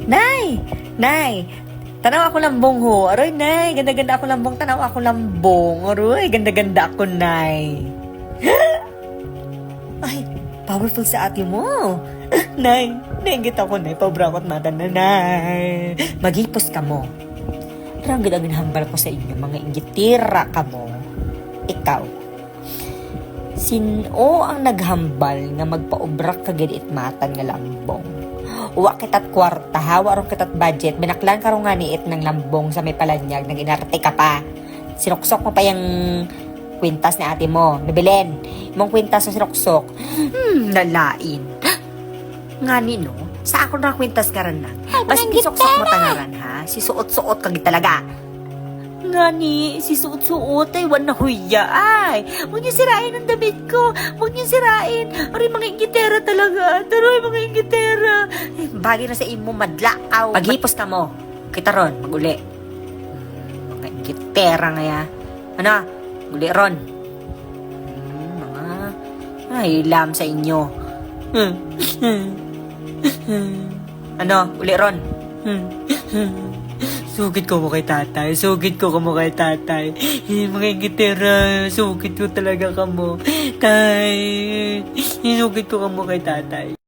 Nay! Nay! Tanaw ako lambong ho. Aroy, nay. Ganda-ganda ako lambong. Tanaw ako lambong. Aroy, ganda-ganda ako, nay. Ay, powerful sa ate mo. Nay, nainggit ako, nay. Pabrakot mata na, nay. Maghipos ka mo. Pero ang ganda hambal ko sa inyo, mga inggitira ka mo. Ikaw. Sino ang naghambal nga magpaubrak ka gid itmatan nga lambong? Wa kitat kwarta ha, warong kitat budget, binaklan ka ro nga niit ng lambong sa may palanyag, nang inarte ka pa. Sinuksok mo pa yung kwintas ni ate mo, nabilin. Mong kwintas sa sinuksok. Nalain. Nga no, sa ako na kwintas ka rin na. Mas pisuksok mo tangaran ha, si suot-suot kag talaga. Ngani, si suot-suot ay wan na huya ay. Huwag niyo sirain ang damit ko. Huwag niyo sirain. Aray, mga ingitera talaga. Aray, mga ingitera. Bagi na sa imo madlaaw. Paghipos ka mo. Kita ron, maguli. Mga ingitera nga ya. Ano? Guli ron. Mga ay lam sa inyo. Ano? Uli ron. Sugid ko mo kay tatay. Sugid ko mo kay tatay. Mga ingitera. Sugid ko talaga ka mo. Tay. Sugid ko mo kay tatay.